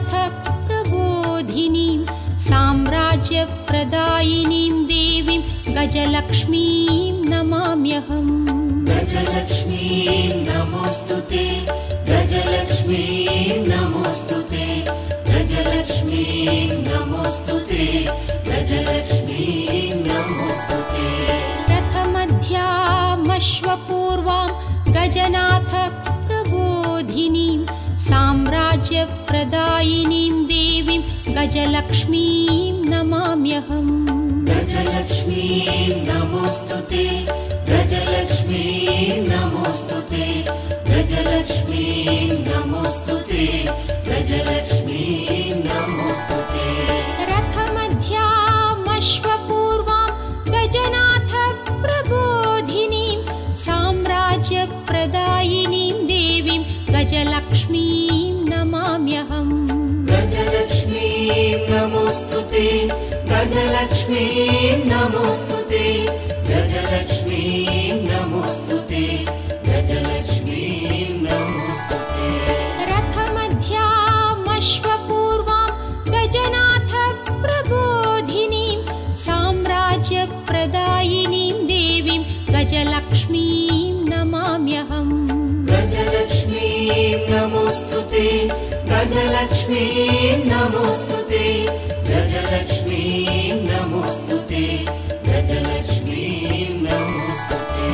गजनाथ प्रबोधिनीं साम्राज्यप्रदायिनीं देवीं गजलक्ष्मीं नमाम्यहम्। गजलक्ष्मीं नमोऽस्तुते, गजलक्ष्मीं नमोऽस्तुते, गजलक्ष्मीं नमोऽस्तुते, गजलक्ष्मीं नमोऽस्तुते। रथमध्यामश्वपूर्वां गजनाथ प्रबोधिनीं साम्राज्यप्रदायिनीं देवीं गजलक्ष्मीं नमाम्यहम्। गजलक्ष्मीं नमोऽस्तुते, गजलक्ष्मीं नमोऽस्तुते, गजलक्ष्मीं नमोऽस्तुते, गजलक्ष्मीं नमोऽस्तुते। रथमध्यामश्वपूर्वां गजनाथ प्रबोधिनीं साम्राज्यप्रदायिनीं देवीं गजलक्ष्मीं नमाम्यहम्। गजलक्ष्मीं नमोऽस्तुते, गजलक्ष्मीं नमोऽस्तुते, गजलक्ष्मीं नमोऽस्तुते, गजलक्ष्मीं नमोऽस्तुते। रथमध्यामश्वपूर्वां गजनाथ प्रबोधिनीं साम्राज्यप्रदायिनीं देवीं गजलक्ष्मीं नमाम्यहम्। गजलक्ष्मीं नमोऽस्तुते, गजलक्ष्मीं नमोऽस्तुते, गजलक्ष्मीं नमोऽस्तुते, गजलक्ष्मीं नमोऽस्तुते।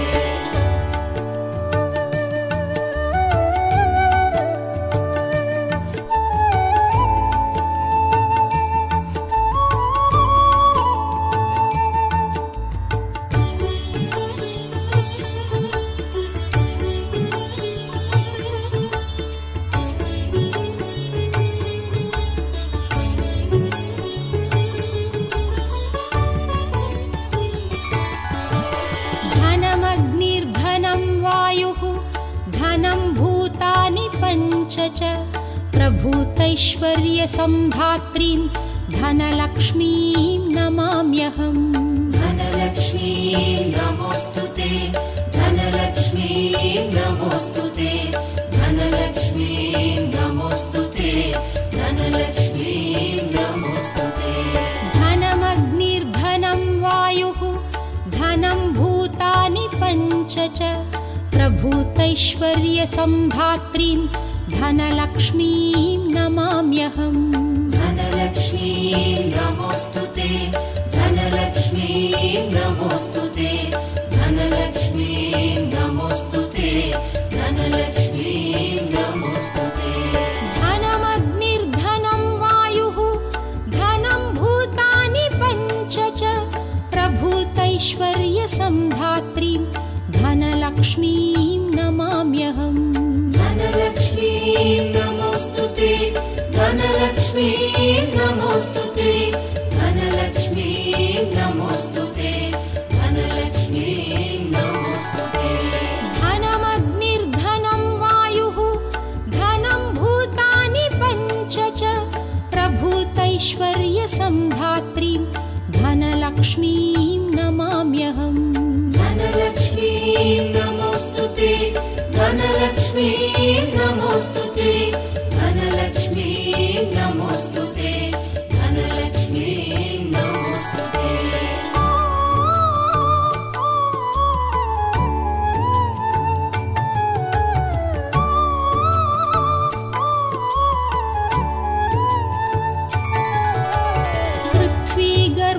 धनमग्निर्धनं वायुः धनं भूतानि पञ्च च प्रभूतैश्वर्यसम्धात्रीं धनलक्ष्मीं नमाम्यहम्। धनलक्ष्मीं नमोऽस्तुते, धनलक्ष्मीं नमोऽस्तुते, धनलक्ष्मीं नमोऽस्तुते, धनलक्ष्मीं नमोऽस्तुते। धनमग्निर्धनं वायुः धनं भूतानि पञ्च च प्रभूतैश्वर्यसम्धात्रीं धनलक्ष्मीं नमाम्यहम्। धनलक्ष्मीं नमोऽस्तुते, धनलक्ष्मीं नमोऽस्तुते, धनलक्ष्मीं नमोऽस्तुते, धनलक्ष्मीं नमोऽस्तुते। धनमग्निर्धनं वायुः धनं भूतानि पञ्च च प्रभूतैश्वर्यसम्धात्रीं धनलक्ष्मीं नमाम्यहम्। धनलक्ष्मीं नमोऽस्तुते, धनलक्ष्मीं नमोऽस्तुते, धनलक्ष्मीं नमोऽस्तुते, धनलक्ष्मीं नमोऽस्तुते। धनमग्निर्धनं वायुः धनं भूतानि पञ्च च प्रभूतैश्वर्यसम्धात्रीं धनलक्ष्मीं नमाम्यहम्। धनलक्ष्मीं नमोऽस्तुते, धनलक्ष्मीं नमोऽस्तुते, धनलक्ष्मीं नमोऽस्तुते, धनलक्ष्मीं नमोऽस्तुते।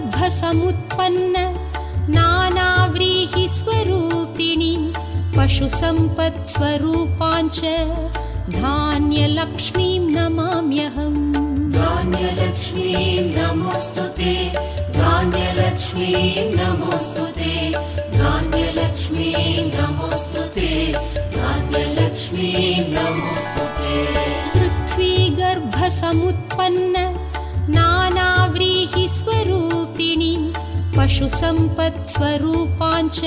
पृथ्वीगर्भसमुत्पन्न नानाव्रीहिस्वरूपिणीं पशुसम्पत्स्वरूपाञ्च धान्यलक्ष्मीं नमाम्यहम्। धान्यलक्ष्मीं नमोऽस्तुते, धान्यलक्ष्मीं नमोऽस्तुते, धान्यलक्ष्मीं नमोऽस्तुते, धान्यलक्ष्मीं नमोऽस्तुते। पृथ्वीगर्भसमुत्पन्न नानाव्रीहिस्वरूपिणीं पशुसम्पत्स्वरूपाञ्च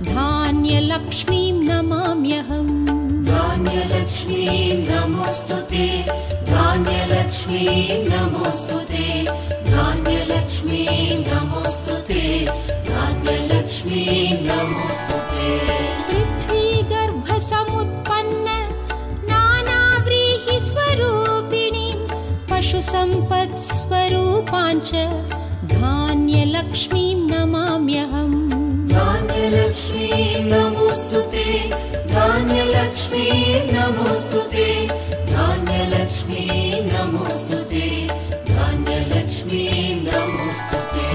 धान्यलक्ष्मीं नमाम्यहम्। धान्यलक्ष्मीं नमोऽस्तुते, धान्यलक्ष्मीं नमोऽस्तुते, धान्यलक्ष्मीं नमोऽस्तुते, धान्यलक्ष्मीं नमोऽस्तुते। पृथ्वीगर्भसमुत्पन्न नानाव्रीहिस्वरूपिणीं पशुसम्पत्स्वरूपाञ्च धान्यलक्ष्मीं नमाम्यहम् धान्यलक्ष्मीं नमोऽस्तुते धान्यलक्ष्मीं नमोऽस्तुते धान्यलक्ष्मीं नमोऽस्तुते धान्यलक्ष्मीं नमोऽस्तुते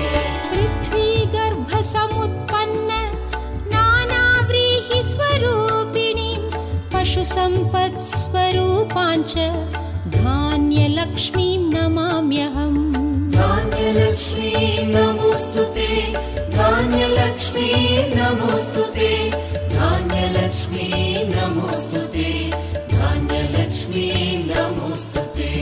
पृथ्वीगर्भसमुत्पन्न नानाव्रीहिस्वरूपिणीं पशुसम्पत्स्वरूपाञ्च धान्यलक्ष्मीं नमाम्यहम् धान्यलक्ष्मीं नमोऽस्तुते धान्यलक्ष्मीं नमोऽस्तुते धान्यलक्ष्मीं नमोऽस्तुते धान्यलक्ष्मीं नमोऽस्तुते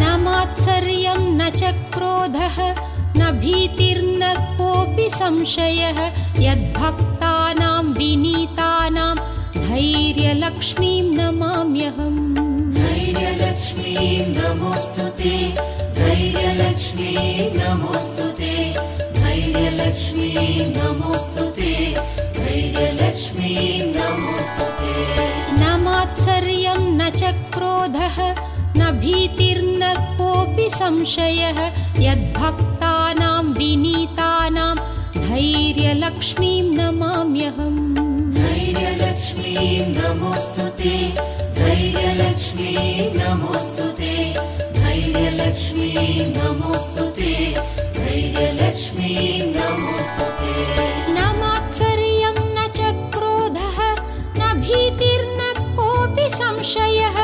न मात्सर्यं न च क्रोधः न भीतिर्न कोऽपि संशयः यद्भक्तानां विनीतानां धैर्यलक्ष्मीं नमाम्यहम् धैर्यलक्ष्मीं नमोऽस्तुते धैर्यलक्ष्मीं नमोऽस्तुते धैर्यलक्ष्मीं नमोऽस्तुते धैर्यलक्ष्मीं नमोऽस्तुते न मात्सर्यं न च क्रोधः न भीतिर्न कोऽपि संशयः यद्भक्तानां विनीतानां धैर्यलक्ष्मीं नमाम्यहम् धैर्यलक्ष्मीं नमोऽस्तुते धैर्यलक्ष्मीं नमोऽस्तुते धैर्यलक्ष्मीं नमोऽस्तुते धैर्यलक्ष्मीं नमोऽस्तुते न मात्सर्यं न च क्रोधः न भीतिर्न कोऽपि संशयः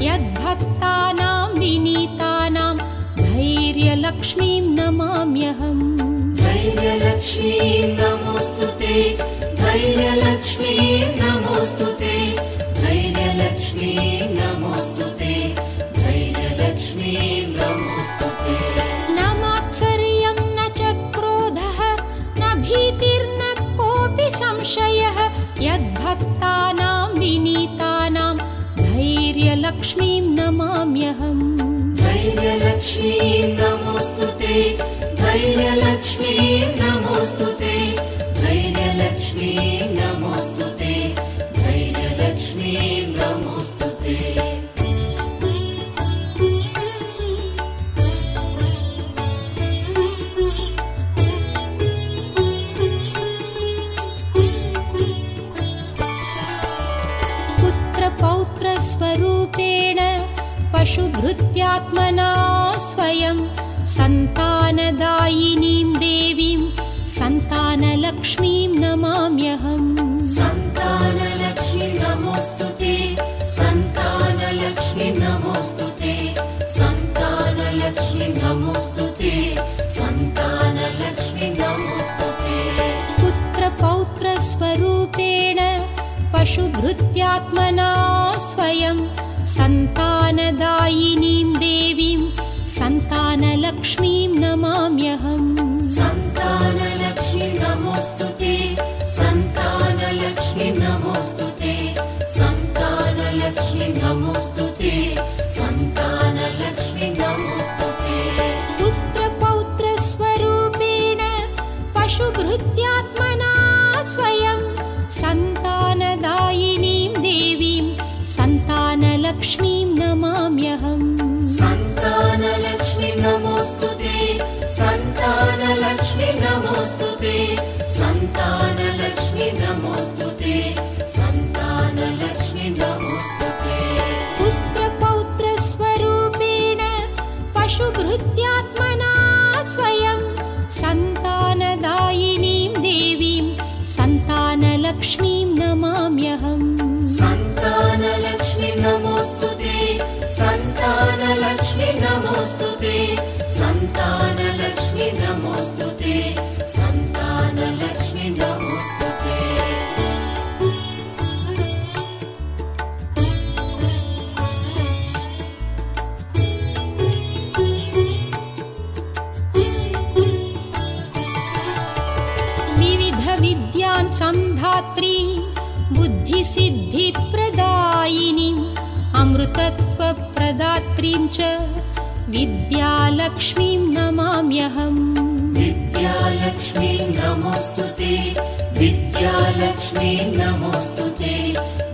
यद्भक्तानां विनीतानां धैर्यलक्ष्मीं नमाम्यहम् धैर्यलक्ष्मीं नमोऽस्तुते धैर्यलक्ष्मीं नमोऽस्तुते धैर्यलक्ष्मीं नमोऽस्तुते धैर्यलक्ष्मीं नमोऽस्तुते न मात्सर्यं न च क्रोधः न भीतिर्न कोऽपि संशयः यद्भक्तानां विनीतानां धैर्यलक्ष्मीं नमाम्यहम् धैर्यलक्ष्मीं नमोऽस्तुते धैर्यलक्ष्मीं नमोऽस्तुते धैर्यलक्ष्मीं नमोऽस्तुते धैर्यलक्ष्मीं नमोऽस्तुते पुत्रपौत्रस्वरूपेण पशुभृत्यात्मना स्वयं सन्तानदायिनीं देवीं सन्तानलक्ष्मीं नमाम्यहम् सन्तानलक्ष्मीं नमोऽस्तुते सन्तानलक्ष्मीं नमोऽस्तुते सन्तानलक्ष्मीं नमोऽस्तुते सन्तानलक्ष्मीं नमोऽस्तुते पुत्रपौत्रस्वरूपेण पशुभृत्यात्मना स्वयं सन्तानदायिनीं देवीं सन्तानलक्ष्मीं नमाम्यहम् सन्तानलक्ष्मीं नमोऽस्तुते सन्तानलक्ष्मीं नमोऽस्तुते सन्तानलक्ष्मीं नमोऽस्तुते सन्तानलक्ष्मीं नमोऽस्तुते पुत्रपौत्रस्वरूपेण पशुभृत्यात्मना स्वयं सन्तानदायिनीं देवीं सन्तानलक्ष्मीं नमाम्यहम् सन्तानलक्ष्मीं नमोऽस्तुते सन्तानलक्ष्मीं नमोऽस्तुते सन्तानलक्ष्मीं नमोऽस्तुते सन्तानलक्ष्मीं नमोऽस्तुते पुत्रपौत्रस्वरूपेण पशुभृत्यात्मना स्वयं सन्तानदायिनीं देवीं सन्तानलक्ष्मीं नमाम्यहम् सन्तानलक्ष्मीं नमोऽस्तुते सन्तानलक्ष्मीं नमोऽस्तुते सन्तानलक्ष्मीं नमोऽस्तुते सन्तानलक्ष्मीं नमोऽस्तुते विविधविद्यान् संधात्री बुद्धिसिद्धिप्रदायिनीम् अमृतत्वप्रदात्रीं च विद्यालक्ष्मीं नमाम्यहम् विद्यालक्ष्मीं नमोऽस्तुते विद्यालक्ष्मीं नमोऽस्तुते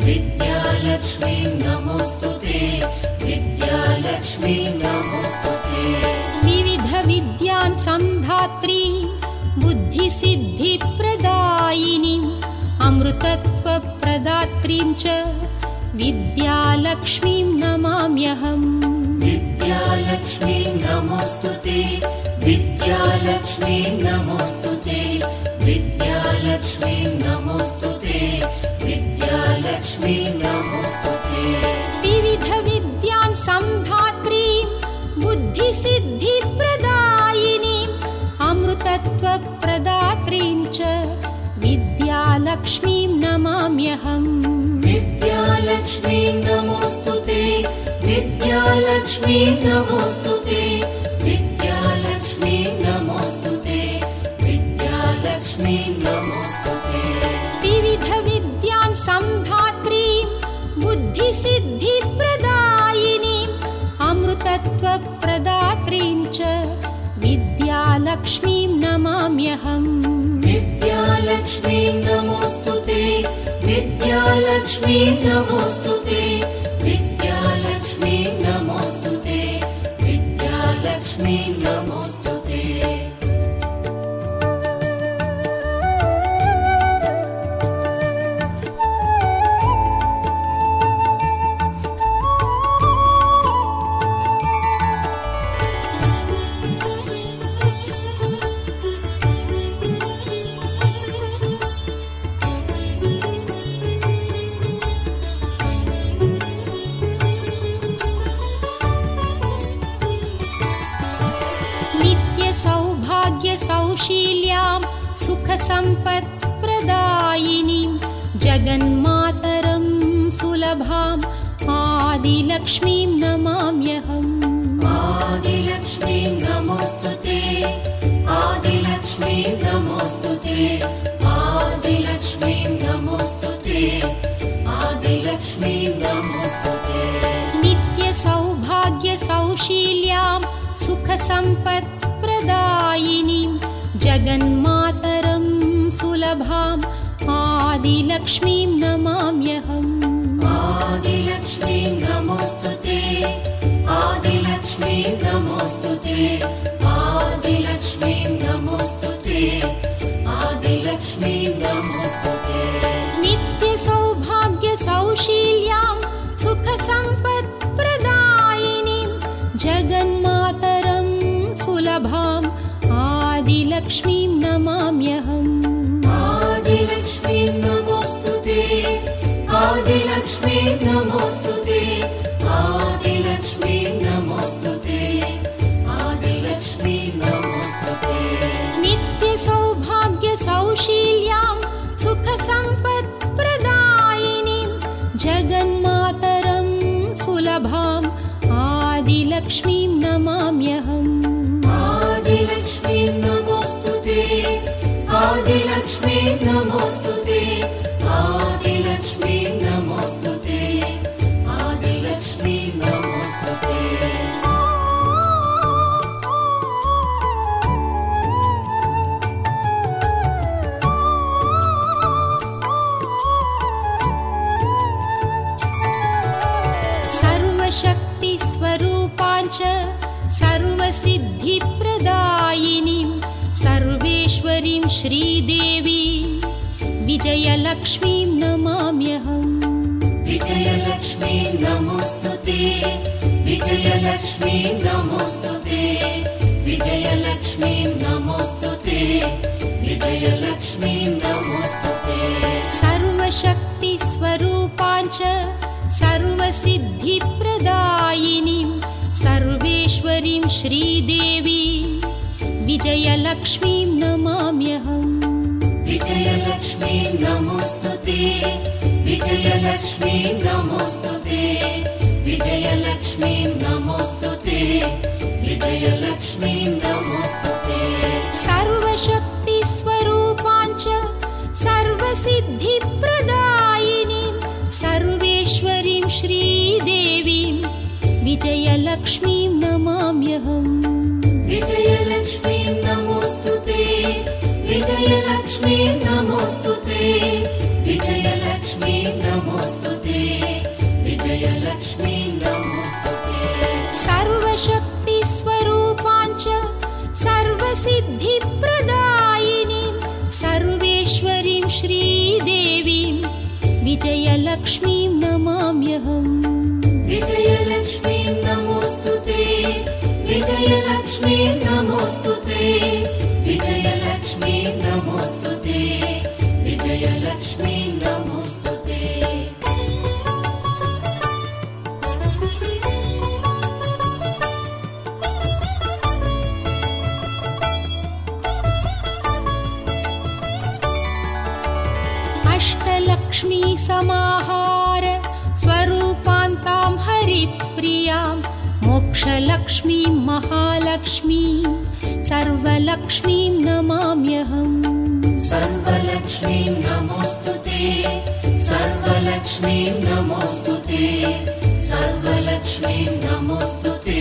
विद्यालक्ष्मीं नमोऽस्तुते विद्यालक्ष्मीं नमोऽस्तुते विविधविद्यान् संधात्री बुद्धिसिद्धिप्रदायिनीम् अमृतत्वप्रदात्रीं च विद्यालक्ष्मीं नमाम्यहम् विद्यालक्ष्मीं नमोऽस्तुते विद्यालक्ष्मीं नमोऽस्तुते विद्यालक्ष्मीं नमोऽस्तुते विद्यालक्ष्मीं नमोऽस्तुते विविधविद्यान् संधात्रीं बुद्धिसिद्धिप्रदायिनीम् अमृतत्वप्रदात्रीं च विद्यालक्ष्मीं नमाम्यहम् विद्यालक्ष्मीं नमोऽस्तुते विद्यालक्ष्मीं नमोऽस्तुते विद्यालक्ष्मीं नमोऽस्तुते विद्यालक्ष्मीं नमोऽस्तुते विविधविद्यान् संधात्रीं बुद्धिसिद्धिप्रदायिनीम् अमृतत्वप्रदात्रीं च विद्यालक्ष्मीं नमाम्यहम् विद्यालक्ष्मीं नमोऽस्तुते विद्यालक्ष्मीं नमोऽस्तुते विद्यालक्ष्मीं नमोऽस्तुते विद्यालक्ष्मीं नमोऽस्तुते सौशील्यां सुखसम्पत्प्रदायिनीं जगन्मातरं सुलभाम् आदिलक्ष्मीं नमाम्यहम् आदिलक्ष्मीं नमोऽस्तुते आदिलक्ष्मीं नमोऽस्तुते आदिलक्ष्मीं नमोऽस्तुते आदिलक्ष्मीं नमोऽस्तुते नित्यसौभाग्यसौशील्यां सुखसम्पत्प्रदायिनीं जगन्मातरं सुलभाम् आदिलक्ष्मीं नमाम्यहम् आदिलक्ष्मीं नमोऽस्तुते आदिलक्ष्मीं नमोऽस्तुते आदिलक्ष्मीं नमोऽस्तुते आदिलक्ष्मीं नमोऽस्तुते नित्यसौभाग्यसौशील्यां सुखसम्पत्प्रदायिनीं जगन्मातरं सुलभाम् आदिलक्ष्मीं नमाम्यहम् आदिलक्ष्मीं नमोऽस्तुते आदिलक्ष्मीं नमोऽस्तुते आदिलक्ष्मीं नमोऽस्तुते आदिलक्ष्मीं नमोऽस्तुते नित्यसौभाग्यसौशील्यां सुखसम्पत्प्रदायिनीं जगन्मातरं सुलभाम् आदिलक्ष्मीं नमाम्यहम् आदिलक्ष्मीं नमोऽस्तुते आदिलक्ष्मीं नमोऽस्तुते आदिलक्ष्मीं नमोऽस्तुते आदिलक्ष्मीं नमोऽस्तुते सर्वशक्तिस्वरूपाञ्च सर्वसिद्धिप्रदायिनीं सर्वेश्वरीं श्रीदेवी विजयलक्ष्मीं नमाम्यहम् विजयलक्ष्मीं नमोऽस्तुते विजयलक्ष्मीं नमोऽस्तुते विजयलक्ष्मीं नमोऽस्तुते विजयलक्ष्मीं नमोऽस्तुते सर्वशक्तिस्वरूपाञ्च सर्वसिद्धिप्रदायिनीं सर्वेश्वरीं श्रीदेवी विजयलक्ष्मीं नमाम्यहम् विजयलक्ष्मीं नमोऽस्तुते विजयलक्ष्मीं नमोऽस्तुते विजयलक्ष्मीं नमोऽस्तुते विजयलक्ष्मीं नमोऽस्तुते सर्वशक्तिस्वरूपाञ्च सर्वसिद्धिप्रदायिनीं सर्वेश्वरीं श्रीदेवीं विजयलक्ष्मीं नमाम्यहम् विजयलक्ष्मीं नमोऽस्तुते विजयलक्ष्मीं नमोऽस्तुते विजयलक्ष्मीं नमोऽस्तुते विजयलक्ष्मीं नमोऽस्तुते सर्वशक्तिस्वरूपाञ्च सर्वसिद्धिप्रदायिनीं सर्वेश्वरीं श्रीदेवीं विजयलक्ष्मीं नमाम्यहम् विजयलक्ष्मीं नमोऽस्तुते विजयलक्ष्मीं नमोऽस्तुते विजयलक्ष्मीं नमोऽस्तुते विजयलक्ष्मीं नमोऽस्तुते अष्टलक्ष्मी समाहार स्वरूपान्तां हरिप्रियां मोक्षलक्ष्मीं महालक्ष्मीं सर्वलक्ष्मीं नमाम्यहम् सर्वलक्ष्मीं नमोऽस्तुते सर्वलक्ष्मीं नमोऽस्तुते सर्वलक्ष्मीं नमोऽस्तुते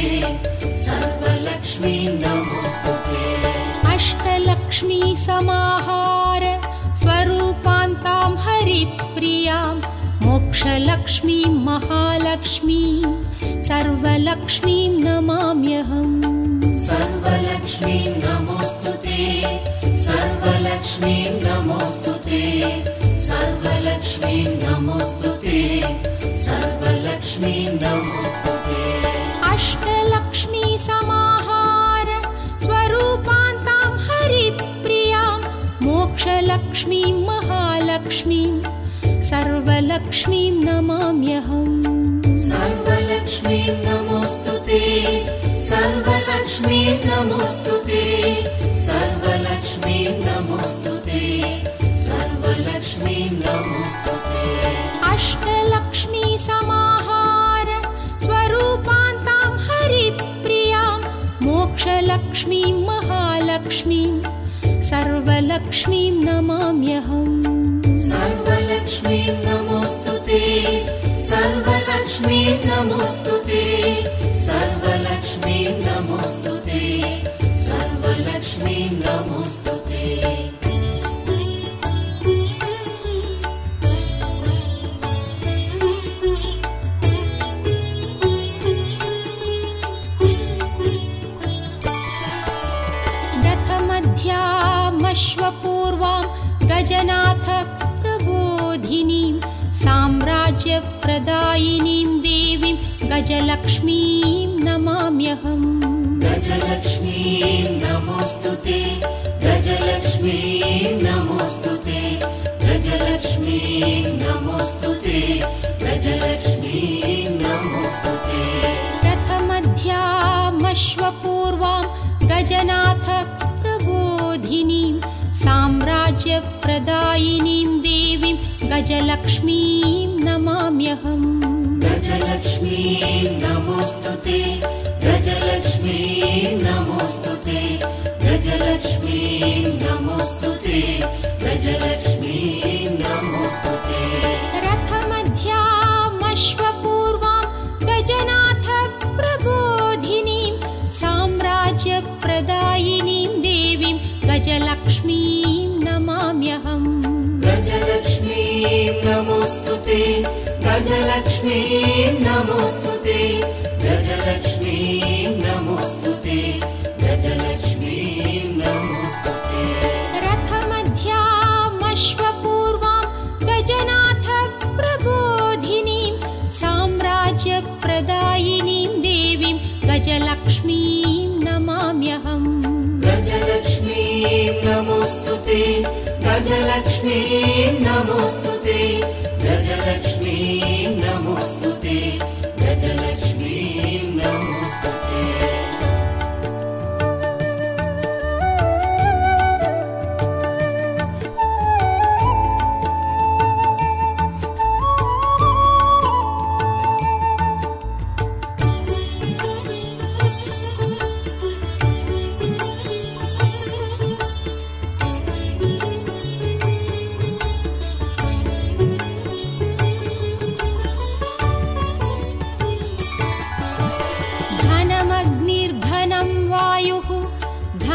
सर्वलक्ष्मीं नमोऽस्तुते अष्टलक्ष्मी समाहार स्वरूपान्तां हरिप्रियां मोक्षलक्ष्मीं महालक्ष्मीं सर्वलक्ष्मीं नमाम्यहम् सर्वलक्ष्मीं नमोऽस्तुते सर्वलक्ष्मीं नमोऽस्तुते सर्वलक्ष्मीं नमोऽस्तुते सर्वलक्ष्मीं नमोऽस्तुते अष्टलक्ष्मी समाहार स्वरूपान्तां हरिप्रियां मोक्षलक्ष्मीं महालक्ष्मीं सर्वलक्ष्मीं नमाम्यहम् सर्वलक्ष्मीं नमोऽस्तुते सर्वलक्ष्मीं नमोऽस्तुते सर्वलक्ष्मीं नमोऽस्तुते सर्वलक्ष्मीं नमोऽस्तुते अष्टलक्ष्मी समाहार स्वरूपान्तां हरिप्रियां मोक्षलक्ष्मीं महालक्ष्मीं सर्वलक्ष्मीं नमाम्यहम् सर्वलक्ष्मीं नमोऽस्तुते सर्वलक्ष्मीं नमोऽस्तुते सर्वलक्ष्मीं नमोऽस्तुते सर्वलक्ष्मीं नमोऽस्तुते दथमध्यामश्वपूर्वां गजनाथ प्रबोधिनीं साम्राज्यप्रदायिनीं देवीं गजलक्ष्मीं नमाम्यहम् गजलक्ष्मीं नमोऽस्तुते गजलक्ष्मीं नमोऽस्तुते गजलक्ष्मीं नमोऽस्तुते गजलक्ष्मीं नमोऽस्तुते प्रथमध्यामश्वपूर्वां गजनाथ प्रबोधिनीं साम्राज्यप्रदायिनीं देवीं गजलक्ष्मीं नमाम्यहम् गजलक्ष्मीं नमोऽस्तुते गजलक्ष्मीं नमोऽस्तुते गजलक्ष्मीं नमोऽस्तुते गजलक्ष्मीं नमोऽस्तुते रथमध्यामश्वपूर्वां गजनाथ प्रबोधिनीं साम्राज्यप्रदायिनीं देवीं गजलक्ष्मीं नमाम्यहम् गजलक्ष्मीं नमोऽस्तुते गजलक्ष्मीं नमोऽस्तुते गजलक्ष्मीं नमोऽस्तुते गजलक्ष्मीं नमोऽस्तुते रथमध्यामश्वपूर्वां गजनाथ प्रबोधिनीं साम्राज्यप्रदायिनीं देवीं गजलक्ष्मीं नमाम्यहम् गजलक्ष्मीं नमोऽस्तुते गजलक्ष्मीं नमोऽस्तुते गजलक्ष्मीं नमोऽस्तुते गजलक्ष्मीं नमोऽस्तुते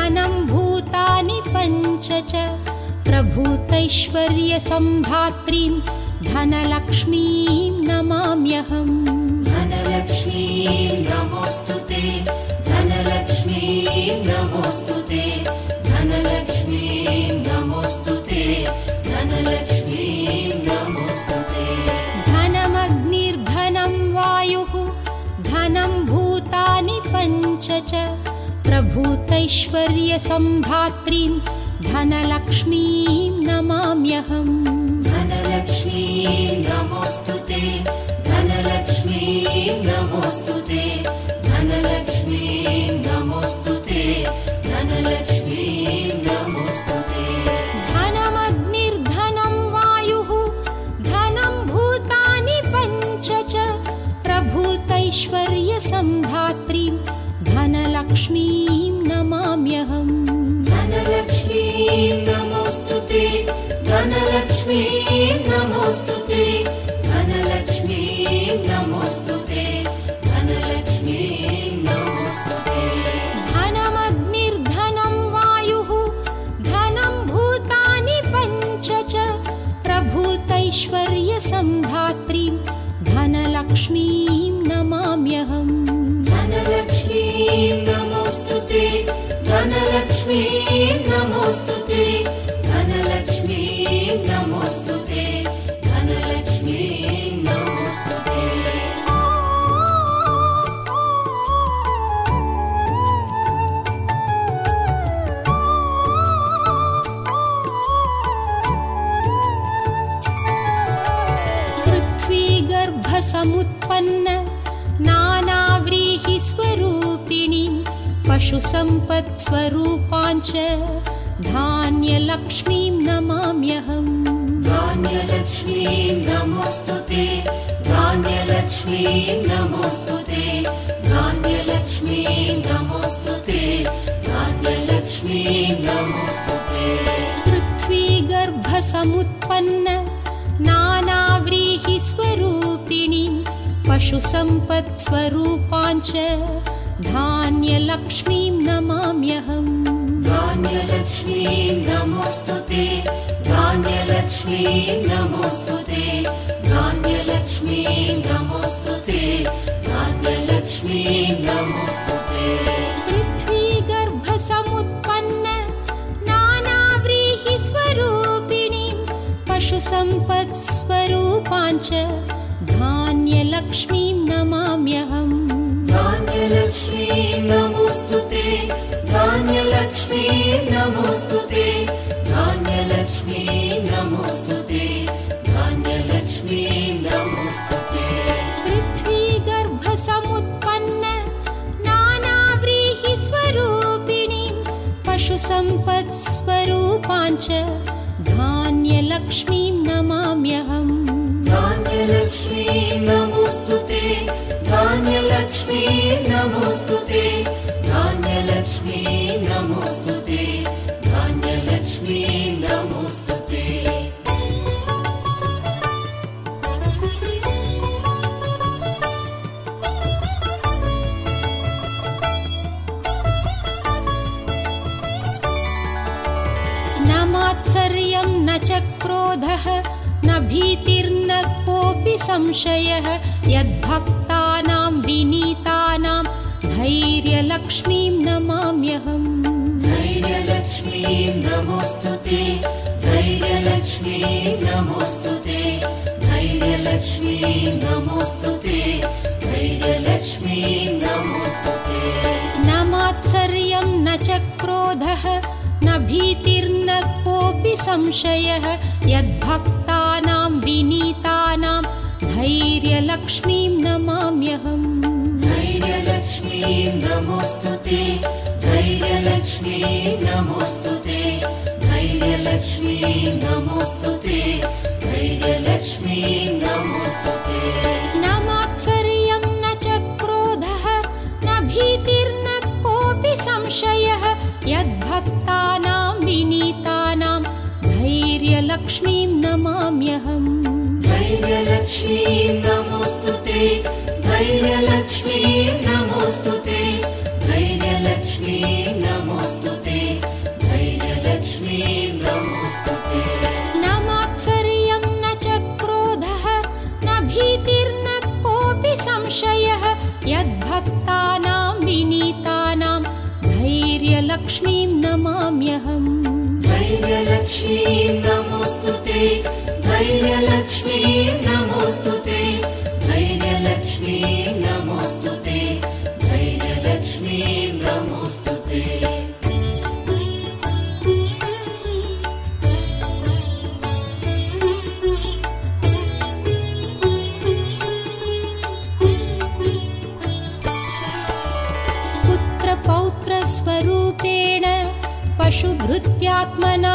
धनं भूतानि पञ्च च प्रभूतैश्वर्यसम्धात्रीं धनलक्ष्मीं नमाम्यहम् धनलक्ष्मीं नमोऽस्तुते धनलक्ष्मीं नमोऽस्तुते धनलक्ष्मीं नमोऽस्तुते धनलक्ष्मीं नमोऽस्तुते धनमग्निर्धनं वायुः धनं भूतानि पञ्च च प्रभूतैश्वर्यसम्धात्रीं धनलक्ष्मीं नमाम्यहम् धनलक्ष्मीं नमोऽस्तुते धनलक्ष्मीं नमोऽस्तुते धनलक्ष्मीं नमोऽस्तुते धनलक्ष्मीं नमोऽस्तुते धनमग्निर्धनं वायुः धनं भूतानि पञ्च च प्रभूतैश्वर्यसम्धात्रीं धनलक्ष्मीं नमाम्यहम् धनलक्ष्मीं नमोऽस्तुते धनलक्ष्मीं नमोऽस्तुते धनलक्ष्मीं नमोऽस्तुते धनलक्ष्मीं नमोऽस्तुते धनमग्निर्धनं वायुः धनं भूतानि पञ्च च प्रभूतैश्वर्यसम्धात्रीं धनलक्ष्मीं नमाम्यहम् धनलक्ष्मीं नमोऽस्तुते धनलक्ष्मीं नमोऽस्तुते धनलक्ष्मीं नमोऽस्तुते धनलक्ष्मीं नमोऽस्तुते पृथ्वीगर्भसमुत्पन्न नानाव्रीहिस्वरूपिणीं पशुसम्पत्स्वरूपाञ्च धान्यलक्ष्मीं नमाम्यहम् धान्यलक्ष्मीं नमोऽस्तुते धान्यलक्ष्मीं नमोऽस्तुते धान्यलक्ष्मीं नमोऽस्तुते धान्यलक्ष्मीं नमोऽस्तुते पृथ्वीगर्भसमुत्पन्न नानाव्रीहिस्वरूपिणीं पशुसम्पत्स्वरूपाञ्च धान्यलक्ष्मीं नमाम्यहम् धान्यलक्ष्मीं नमोऽस्तुते धान्यलक्ष्मीं नमोऽस्तुते धान्यलक्ष्मीं नमोऽस्तुते धान्यलक्ष्मीं नमोऽस्तुते पृथ्वीगर्भसमुत्पन्न नानाव्रीहिस्वरूपिणीं पशुसम्पत्स्वरूपाञ्च धान्यलक्ष्मीं नमाम्यहम् धान्यलक्ष्मीं नमोऽस्तुते धान्यलक्ष्मीं नमोऽस्तुते धान्यलक्ष्मीं नमोऽस्तुते धान्यलक्ष्मीं नमोऽस्तुते पृथ्वीगर्भसमुत्पन्न नानाव्रीहिस्वरूपिणीं पशुसम्पत्स्वरूपाञ्च धान्यलक्ष्मीं नमाम्यहम् धान्यलक्ष्मीं नमोऽस्तुते धान्यलक्ष्मीं नमोऽस्तुते धान्यलक्ष्मीं नमोऽस्तुते धान्यलक्ष्मीं नमोऽस्तुते न मात्सर्यं न च क्रोधः न भीतिर्न कोऽपि संशयः यद्भक्तानां विनीतानां धैर्यलक्ष्मीं नमाम्यहम् धैर्यलक्ष्मीं नमोऽस्तुते धैर्यलक्ष्मीं नमोऽस्तुते धैर्यलक्ष्मीं नमोऽस्तुते धैर्यलक्ष्मीं नमोऽस्तुते न मात्सर्यं न च क्रोधः न भीतिर्न कोऽपि संशयः यद्भक्तानां विनीतानां धैर्यलक्ष्मीं नमाम्यहम् धैर्यलक्ष्मीं नमोऽस्तुते धैर्यलक्ष्मीं नमोऽस्तुते धैर्यलक्ष्मीं नमोऽस्तुते धैर्यलक्ष्मीं नमोऽस्तुते न मात्सर्यं न च क्रोधः न भीतिर्न कोऽपि संशयः यद्भक्तानां विनीतानां धैर्यलक्ष्मीं नमाम्यहम् धैर्यलक्ष्मीं नमोऽस्तुते धैर्यलक्ष्मीं नमोऽस्तुते धैर्यलक्ष्मीं नमोऽस्तुते धैर्यलक्ष्मीं नमाम्यहम् धैर्यलक्ष्मीं नमोऽस्तुते धैर्यलक्ष्मीं नमोऽस्तुते धैर्यलक्ष्मीं नमोऽस्तुते धैर्यलक्ष्मीं नमोऽस्तुते पुत्रपौत्रस्वरूपेण पशुभृत्यात्मना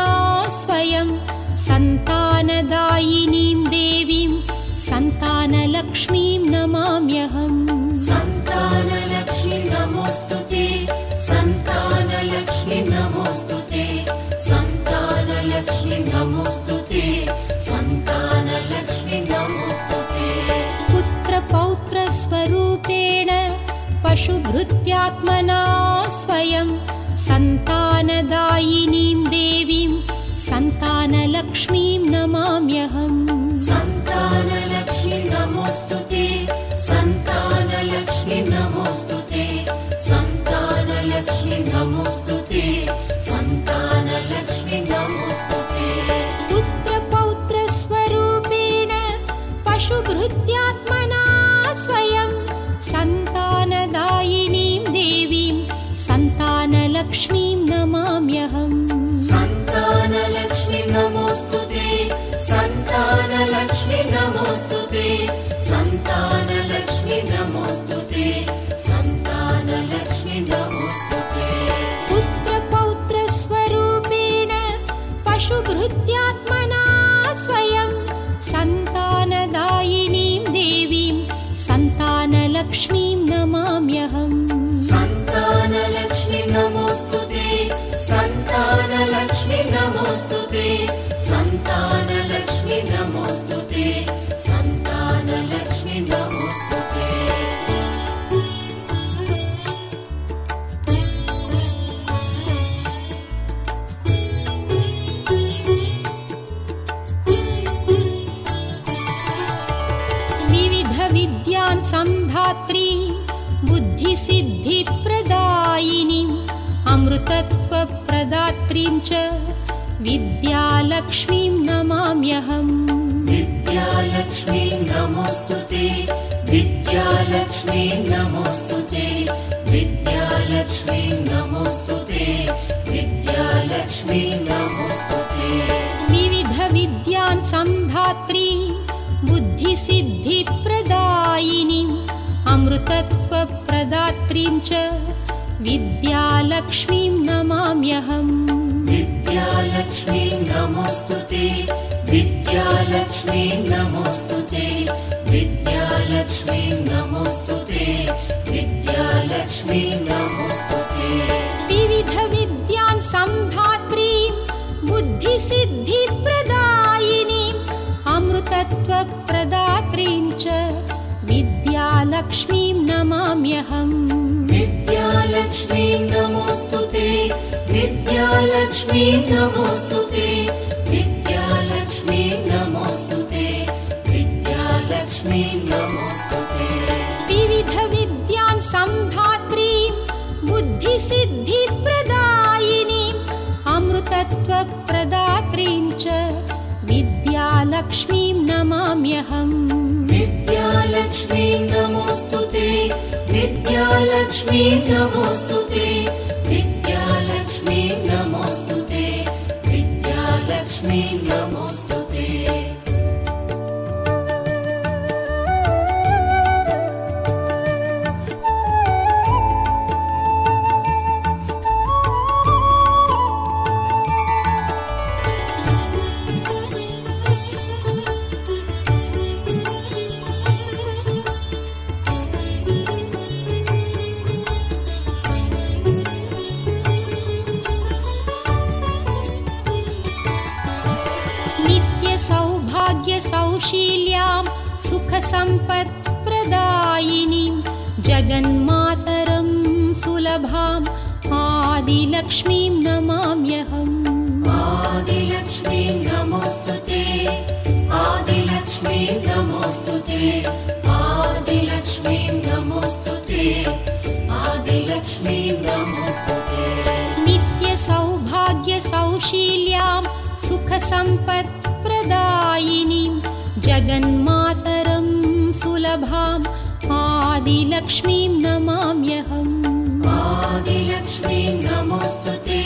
स्वयं सन्तानदायिनीं देवीं सन्तानलक्ष्मीं नमाम्यहम् सन्तानलक्ष्मीं नमोऽस्तुते सन्तानलक्ष्मीं नमोऽस्तुते सन्तानलक्ष्मीं नमोऽस्तुते सन्तानलक्ष्मीं नमोऽस्तुते पुत्रपौत्रस्वरूपेण पशुभृत्यात्मना स्वयं सन्तानदायिनीं देवीं सन्तानलक्ष्मीं नमाम्यहम् सन्तानलक्ष्मीं नमोऽस्तुते सन्तानलक्ष्मीं नमोऽस्तुते सन्तानलक्ष्मीं नमोऽस्तुते सन्तानलक्ष्मीं नमोऽस्तुते पुत्रपौत्रस्वरूपेण पशुभृत्यात्मना स्वयं सन्तानदायिनीं देवीं सन्तानलक्ष्मीं नमाम्यहम् सन्तानलक्ष्मीं नमोऽस्तुते सन्तानलक्ष्मीं नमोऽस्तुते सन्तानलक्ष्मीं नमोऽस्तुते सन्तानलक्ष्मीं नमोऽस्तुते पुत्रपौत्रस्वरूपेण पशुभृत्यात्मना स्वयं सन्तानदायिनीं देवीं सन्तानलक्ष्मीं नमाम्यहम् सन्तानलक्ष्मीं नमोऽस्तुते सन्तानलक्ष्मीं नमोऽस्तुते सन्तानलक्ष्मीं नमोऽस्तुते सन्तानलक्ष्मीं नमोऽस्तुते विविधविद्यान् संधात्री बुद्धिसिद्धिप्रदायिनीम् अमृतत्वप्रदात्रीं च विद्यालक्ष्मीं नमाम्यहम् विद्यालक्ष्मीं नमोऽस्तुते विद्यालक्ष्मीं नमोऽस्तुते विद्यालक्ष्मीं नमोऽस्तुते विद्यालक्ष्मीं नमोऽस्तुते विविधविद्यान् संधात्री बुद्धिसिद्धिप्रदायिनीम् अमृतत्वप्रदात्रीं च विद्यालक्ष्मीं नमाम्यहम् विद्यालक्ष्मीं नमोऽस्तुते विद्यालक्ष्मीं नमोऽस्तुते विद्यालक्ष्मीं नमोऽस्तुते विद्यालक्ष्मीं नमोऽस्तुते विविधविद्यान् संधात्रीं बुद्धिसिद्धिप्रदायिनीम् अमृतत्वप्रदात्रीं च विद्यालक्ष्मीं नमाम्यहम् विद्यालक्ष्मीं नमोऽस्तुते विद्यालक्ष्मीं नमोऽस्तुते विद्यालक्ष्मीं नमोऽस्तुते विद्यालक्ष्मीं नमोऽस्तुते विविधविद्यान् संधात्रीं बुद्धिसिद्धिप्रदायिनीम् अमृतत्वप्रदात्रीं च विद्यालक्ष्मीं नमाम्यहम् विद्यालक्ष्मीं नमोऽस्तुते विद्यालक्ष्मीं नमोऽस्तुते विद्यालक्ष्मीं नमोऽस्तुते विद्यालक्ष्मीं नमोऽस्तुते सौशील्यां सुखसम्पत्प्रदायिनीं जगन्मातरं सुलभाम् आदिलक्ष्मीं नमाम्यहम् आदिलक्ष्मीं नमोऽस्तुते आदिलक्ष्मीं नमोऽस्तुते आदिलक्ष्मीं नमोऽस्तुते आदिलक्ष्मीं नमोऽस्तुते सुखसम्पत्प्रदायिनीं जगन्मातरं सुलभाम् आदिलक्ष्मीं नमाम्यहम् आदिलक्ष्मीं नमोऽस्तुते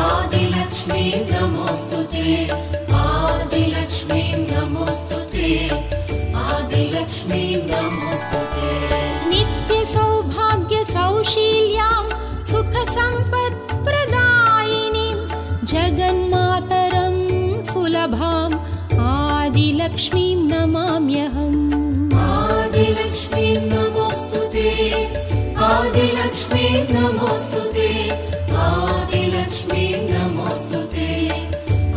आदिलक्ष्मीं नमोऽस्तुते आदिलक्ष्मीं नमोऽस्तुते आदिलक्ष्मीं नमोऽस्तुते नित्यसौभाग्यसौशील्यां सुखसम्पत्प्रदायिनीं जगन्मातरं सुलभाम् आदिलक्ष्मीं नमाम्यहम् आदिलक्ष्मीं नमोऽस्तुते आदिलक्ष्मीं नमोऽस्तुते आदिलक्ष्मीं नमोऽस्तुते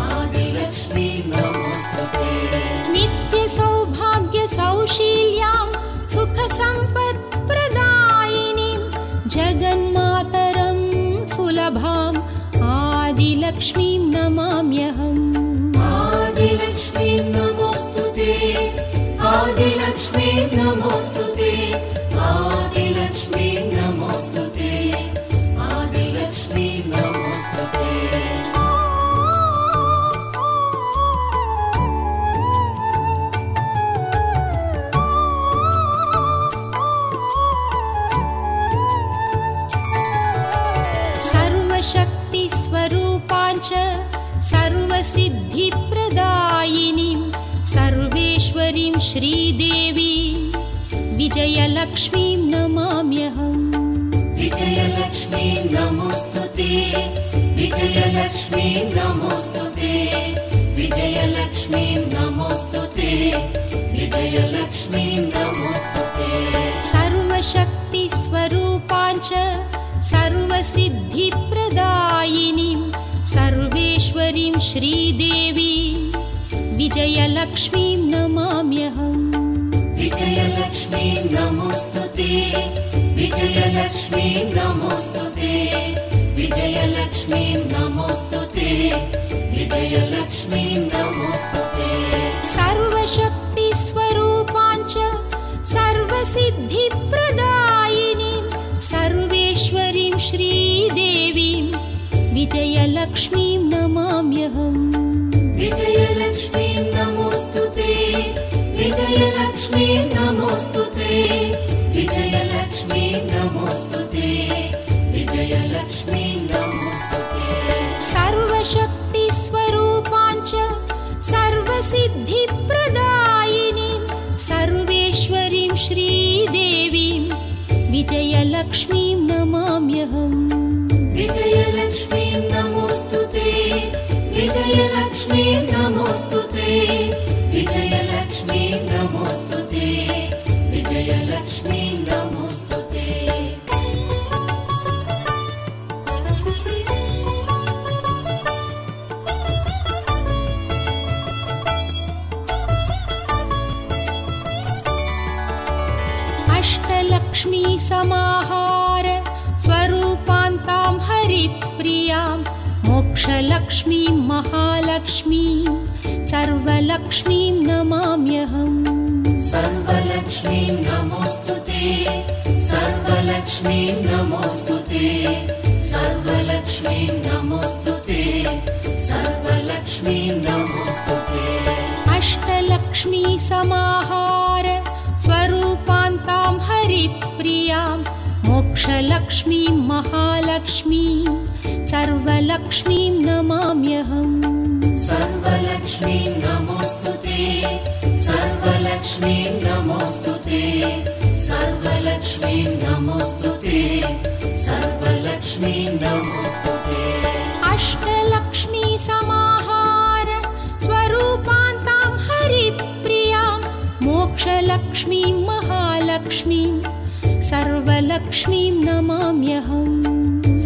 आदिलक्ष्मीं नमोऽस्तुते नित्यसौभाग्यसौशील्यां सुखसम्पत्प्रदायिनीं जगन्मातरं सुलभाम् आदिलक्ष्मीं नमाम्यहम् आदिलक्ष्मीं नमोऽस्तुते आदिलक्ष्मीं नमोऽस्तुते आदिलक्ष्मीं नमोऽस्तुते आदिलक्ष्मीं नमोऽस्तुते सर्वशक्तिस्वरूपाञ्च सर्वसिद्धिप्रदायिनीं सर्वेश्वरीं श्रीदेवीं विजयलक्ष्मीं नमाम्यहम् विजयलक्ष्मीं नमोऽस्तुते विजयलक्ष्मीं नमोऽस्तुते विजयलक्ष्मीं नमोऽस्तुते विजयलक्ष्मीं नमोऽस्तुते सर्वशक्तिस्वरूपाञ्च सर्वसिद्धिप्रदायिनीं सर्वेश्वरीं श्रीदेवीं विजयलक्ष्मीं नमाम्यहम् विजयलक्ष्मीं नमोऽस्तुते विजयलक्ष्मीं नमोऽस्तुते विजयलक्ष्मीं नमोऽस्तुते विजयलक्ष्मीं नमोऽस्तुते सर्वशक्तिस्वरूपाञ्च सर्वसिद्धिप्रदायिनीं सर्वेश्वरीं श्रीदेवीं विजयलक्ष्मीं नमाम्यहम् विजयलक्ष्मीं नमोऽस्तुते विजयलक्ष्मीं नमोऽस्तुते विजयलक्ष्मीं नमोऽस्तुते विजयलक्ष्मीं नमोऽस्तुते सर्वशक्तिस्वरूपाञ्च सर्वसिद्धिप्रदायिनीं सर्वेश्वरीं श्रीदेवीं विजयलक्ष्मीं नमाम्यहम् विजयलक्ष्मीं नमोऽस्तुते विजयलक्ष्मीं नमोऽस्तुते विजयलक्ष्मीं नमोऽस्तुते विजयलक्ष्मीं नमोऽस्तुते अष्टलक्ष्मी समाहार स्वरूपान्तां हरिप्रियां मोक्षलक्ष्मीं महालक्ष्मीं सर्वलक्ष्मीं नमाम्यहम् सर्वलक्ष्मीं नमोऽस्तुते सर्वलक्ष्मीं नमोऽस्तुते सर्वलक्ष्मीं नमोऽस्तुते सर्वलक्ष्मीं नमोऽस्तुते अष्टलक्ष्मी समाहार स्वरूपान्तां हरिप्रियां मोक्षलक्ष्मीं महालक्ष्मीं सर्वलक्ष्मीं नमाम्यहम् सर्वलक्ष्मीं नमोऽस्तुते सर्वलक्ष्मीं नमोऽस्तुते सर्वलक्ष्मीं नमोऽस्तुते सर्वलक्ष्मीं नमोऽस्तुते अष्टलक्ष्मी समाहार स्वरूपान्तां हरिप्रियां मोक्षलक्ष्मीं महालक्ष्मीं सर्वलक्ष्मीं नमाम्यहम्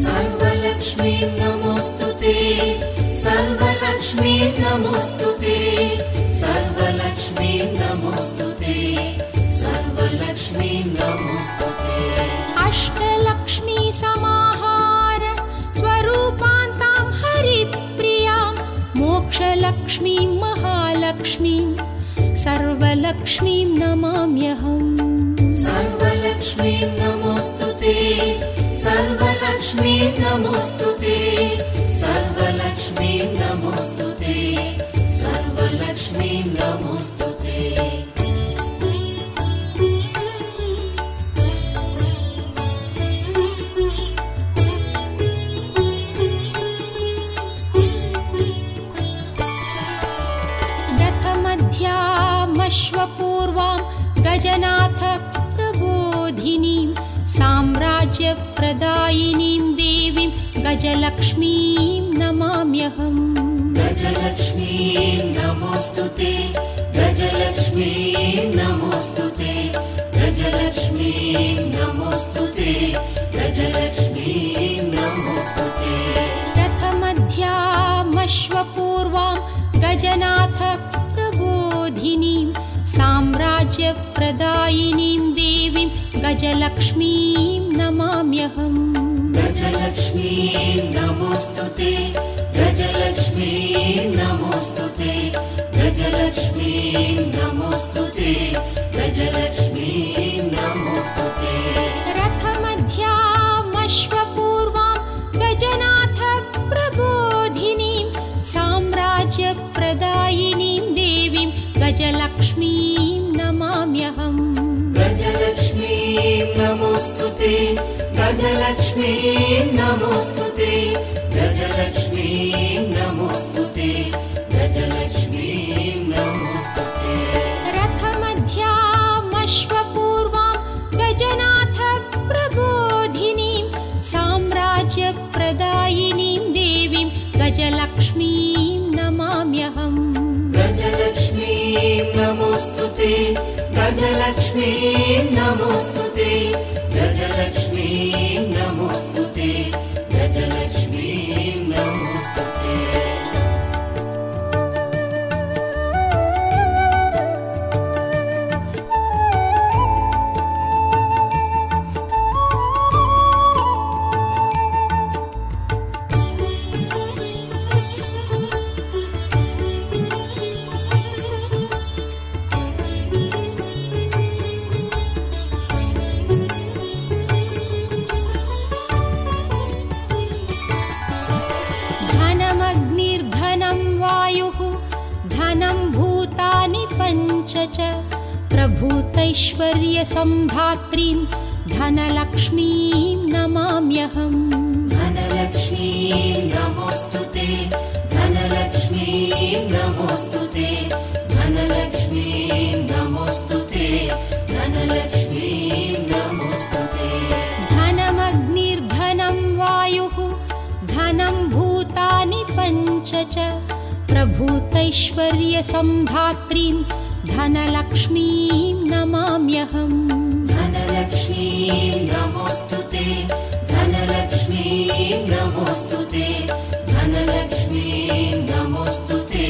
सर्वलक्ष्मीं नमोऽस्तुते सर्वलक्ष्मीं नमोऽस्तुते सर्वलक्ष्मीं नमोऽस्तुते सर्वलक्ष्मीं नमोऽस्तुते अष्टलक्ष्मी समाहार स्वरूपान्तां हरिप्रियां मोक्षलक्ष्मीं महालक्ष्मीं सर्वलक्ष्मीं नमाम्यहम् सर्वलक्ष्मीं नमोऽस्तुते सर्वलक्ष्मीं नमोऽस्तुते सर्वलक्ष्मीं नमोऽस्तुते साम्राज्यप्रदायिनीं देवीं गजलक्ष्मीं नमाम्यहम्। गजलक्ष्मीं नमोऽस्तुते, गजलक्ष्मीं नमोऽस्तुते, गजलक्ष्मीं नमोऽस्तुते, गजलक्ष्मीं नमोऽस्तुते। रथमध्यामश्वपूर्वां गजनाथ प्रबोधिनीं साम्राज्यप्रदायिनीं देवीं गजलक्ष्मीं नमाम्यहम्। गजलक्ष्मीं नमोऽस्तुते, गजलक्ष्मीं नमोऽस्तुते, गजलक्ष्मीं नमोऽस्तुते, गजलक्ष्मीं नमोऽस्तुते। रथमध्यामश्वपूर्वां गजनाथ प्रबोधिनीं साम्राज्यप्रदायिनीं देवीं गजलक्ष्मीं नमाम्यहम्। गजलक्ष्मीं नमोऽस्तुते, गजलक्ष्मीं नमोऽस्तुते, गजलक्ष्मीं नमोऽस्तुते, गजलक्ष्मीं नमोऽस्तुते। रथमध्यामश्वपूर्वां गजनाथ प्रबोधिनीं साम्राज्यप्रदायिनीं देवीं गजलक्ष्मीं नमाम्यहम्। गजलक्ष्मीं नमोऽस्तुते, गजलक्ष्मीं नमोऽस्तुते, गजलक्ष्मीं नमोऽस्तुते, गजलक्ष्मीं नमोऽस्तुते। धनमग्निर्धनं वायुः धनं भूतानि पञ्च च प्रभूतैश्वर्यसम्धात्रीं धनलक्ष्मीं नमाम्यहम्। धनलक्ष्मीं नमोऽस्तुते, धनलक्ष्मीं नमोऽस्तुते, धनलक्ष्मीं नमोऽस्तुते, धनलक्ष्मीं नमोऽस्तुते। धनमग्निर्धनं वायुः धनं भूतानि पञ्च च प्रभूतैश्वर्यसम्धात्रीं धनलक्ष्मीं नमाम्यहम्। धनलक्ष्मीं नमोऽस्तुते, धनलक्ष्मीं नमोऽस्तुते, धनलक्ष्मीं नमोऽस्तुते,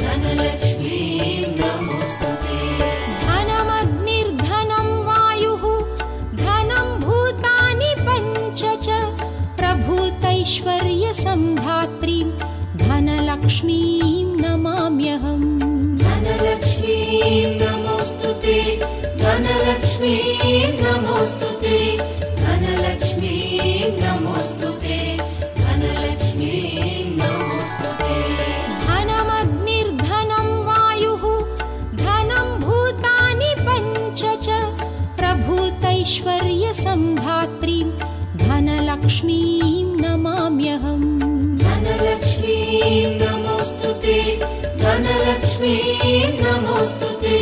धनलक्ष्मीं नमोऽस्तुते। धनमग्निर्धनं वायुः धनं भूतानि पञ्च च प्रभूतैश्वर्यसम्धात्रीं धनलक्ष्मीं नमाम्यहम्। धनलक्ष्मीं नमोऽस्तुते, धनलक्ष्मीं नमोऽस्तुते, धनलक्ष्मीं नमोऽस्तुते, धनलक्ष्मीं नमोऽस्तुते। धनमग्निर्धनं वायुः धनं भूतानि पञ्च च प्रभूतैश्वर्यसम्धात्रीं धनलक्ष्मीं नमाम्यहम्। धनलक्ष्मीं नमोऽस्तुते, धनलक्ष्मीं नमोऽस्तुते,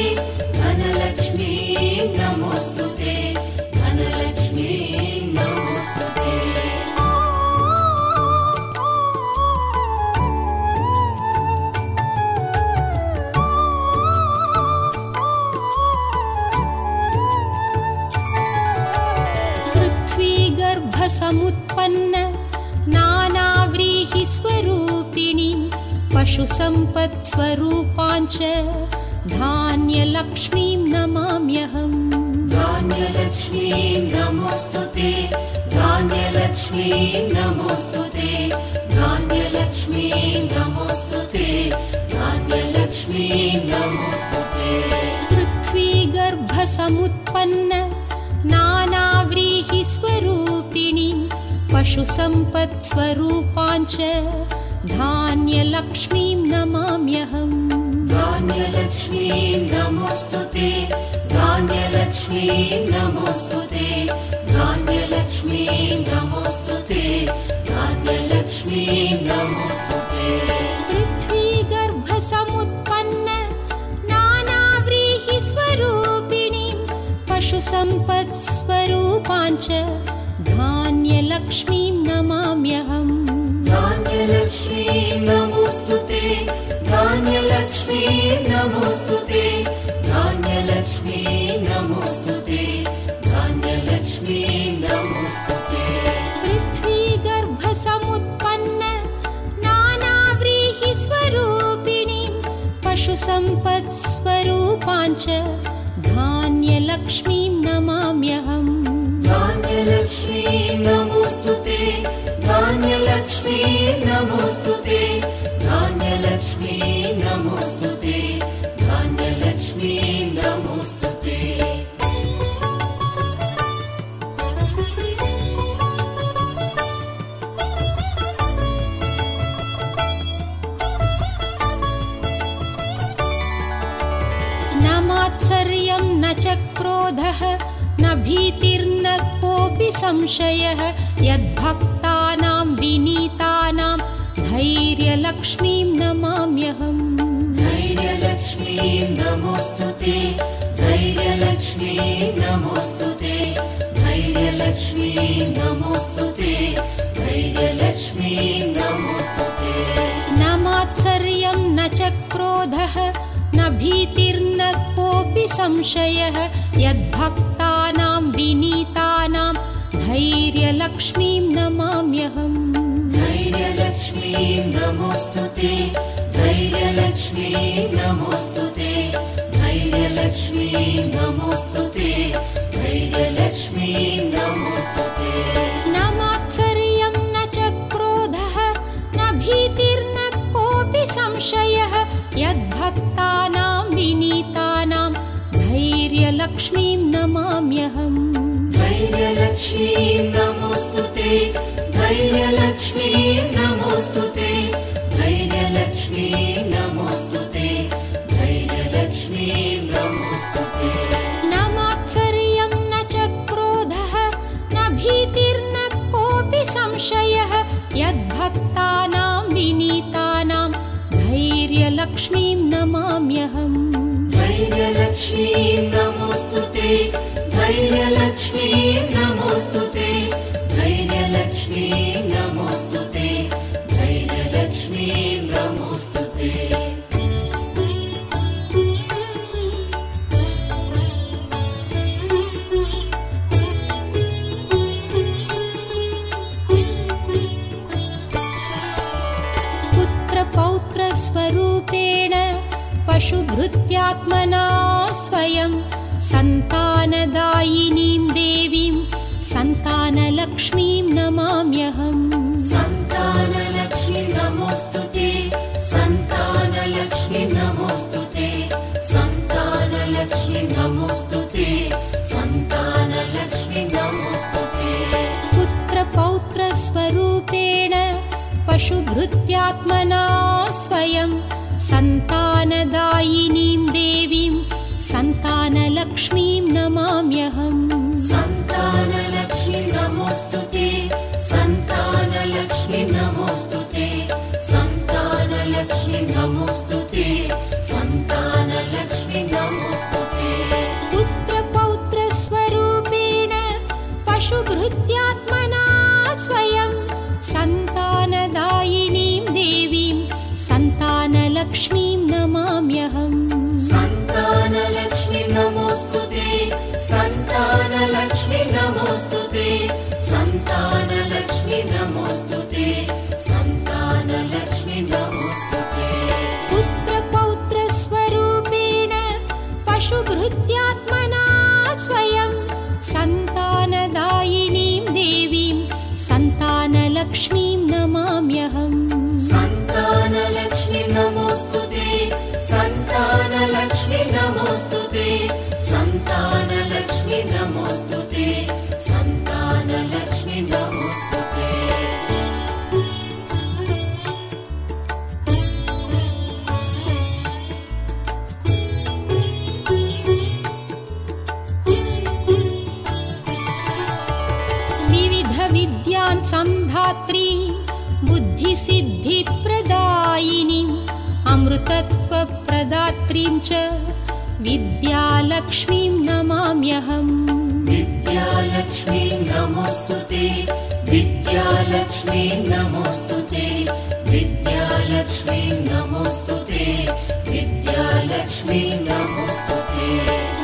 धनलक्ष्मीं नमोऽस्तुते, धनलक्ष्मीं नमोऽस्तुते। पृथ्वीगर्भसमुत्पन्न नानाव्रीहिस्वरूपिणीं पशुसम्पत्स्वरूपाञ्च धान्यलक्ष्मीं नमाम्यहम्। धान्यलक्ष्मीं नमोऽस्तुते, धान्यलक्ष्मीं नमोऽस्तुते, धान्यलक्ष्मीं नमोऽस्तुते, धान्यलक्ष्मीं नमोऽस्तुते। पृथ्वीगर्भसमुत्पन्न नानाव्रीहिस्वरूपिणीं पशुसम्पत्स्वरूपाञ्च धान्यलक्ष्मीं नमाम्यहम्। धान्यलक्ष्मीं नमोऽस्तुते, धान्यलक्ष्मीं नमोऽस्तुते, धान्यलक्ष्मीं नमोऽस्तुते, धान्यलक्ष्मीं नमोऽस्तुते। पृथ्वीगर्भसमुत्पन्न नानाव्रीहिस्वरूपिणीं पशुसम्पत्स्वरूपाञ्च धान्यलक्ष्मीं धान्यलक्ष्मीं नमाम्यहम् धान्यलक्ष्मीं नमोऽस्तुते धान्यलक्ष्मीं नमोऽस्तुते धान्यलक्ष्मीं नमोऽस्तुते धान्यलक्ष्मीं नमोऽस्तुते पृथ्वीगर्भसमुत्पन्न नानाव्रीहिस्वरूपिणीं पशुसम्पत्स्वरूपाञ्च धान्यलक्ष्मीं नमाम्यहम् धान्यलक्ष्मीं नमोऽस्तुते धान्यलक्ष्मीं नमोऽस्तुते धान्यलक्ष्मीं नमोऽस्तुते धान्यलक्ष्मीं नमोऽस्तुते न मात्सर्यं न च क्रोधः न भीतिर्न कोऽपि संशयः यद्भक्तानां विनीतानां धैर्यलक्ष्मीं नमाम्यहम् धैर्यलक्ष्मीं नमोऽस्तुते धैर्यलक्ष्मीं नमोऽस्तुते धैर्यलक्ष्मीं नमोऽस्तुते धैर्यलक्ष्मीं नमोऽस्तुते न मात्सर्यं न च क्रोधः न भीतिर्न कोऽपि संशयः यद्भक्तानां विनीतानां धैर्यलक्ष्मीं नमाम्यहम् धैर्यलक्ष्मीं नमोऽस्तुते धैर्यलक्ष्मीं नमोऽस्तुते धैर्यलक्ष्मीं नमोऽस्तुते धैर्यलक्ष्मीं नमोऽस्तुते न मात्सर्यं न च क्रोधः न भीतिर्न कोऽपि संशयः यद्भक्तानां विनीतानां धैर्यलक्ष्मीं नमाम्यहम् धैर्यलक्ष्मीं नमोऽस्तुते धैर्यलक्ष्मीं नमोऽस्तुते धैर्यलक्ष्मीं नमोऽस्तुते धैर्यलक्ष्मीं नमोऽस्तुते न मात्सर्यं न च क्रोधः न भीतिर्न कोऽपि संशयः यद्भक्तानां विनीतानां धैर्यलक्ष्मीं नमाम्यहम् धैर्यलक्ष्मीं नमोऽस्तुते धैर्यलक्ष्मीं नमोऽस्तुते धैर्यलक्ष्मीं नमोऽस्तुते धैर्यलक्ष्मीं नमोऽस्तुते पुत्रपौत्रस्वरूपेण पशुभृत्यात्मना स्वयं सन्तानदायिनीं देवीं सन्तानलक्ष्मीं नमाम्यहम् सन्तानलक्ष्मीं नमोऽस्तुते सन्तानलक्ष्मीं नमोऽस्तुते सन्तानलक्ष्मीं नमोऽस्तुते सन्तानलक्ष्मीं नमोऽस्तुते पुत्रपौत्रस्वरूपेण पशुभृत्यात्मना स्वयं सन्तानदायिनीं देवीं सन्तानलक्ष्मीं नमाम्यहम् सन्तानलक्ष्मीं नमोऽस्तुते सन्तानलक्ष्मीं नमोऽस्तुते सन्तानलक्ष्मीं नमोऽस्तुते सन्तानलक्ष्मीं नमोऽस्तुते पुत्रपौत्रस्वरूपेण पशुभृत्यात्मना स्वयं सन्तानदायिनीं देवीं सन्तानलक्ष्मीं नमाम्यहम् सन्तानलक्ष्मीं नमोऽस्तुते सन्तानलक्ष्मीं नमोऽस्तुते सन्तानलक्ष्मीं नमोऽस्तुते सन्तानलक्ष्मीं नमोऽस्तुते पुत्रपौत्रस्वरूपेण पशुभृत्यात्मना स्वयं सन्तानदायिनीं देवीं सन्तानलक्ष्मीं नमाम्यहम् सन्तानलक्ष्मीं नमोऽस्तुते सन्तानलक्ष्मीं नमोऽस्तुते सन्तानलक्ष्मीं नमोऽस्तुते सन्तानलक्ष्मीं नमोऽस्तुते विविधविद्यान् संधात्री बुद्धिसिद्धिप्रदायिनीम् अमृतत्वप्रदात्रीं च विद्यालक्ष्मीं नमाम्यहम् विद्यालक्ष्मीं नमोऽस्तुते विद्यालक्ष्मी नमोऽस्तु ते विद्यालक्ष्मी नमोऽस्तु ते विद्यालक्ष्मी नमोऽस्तु ते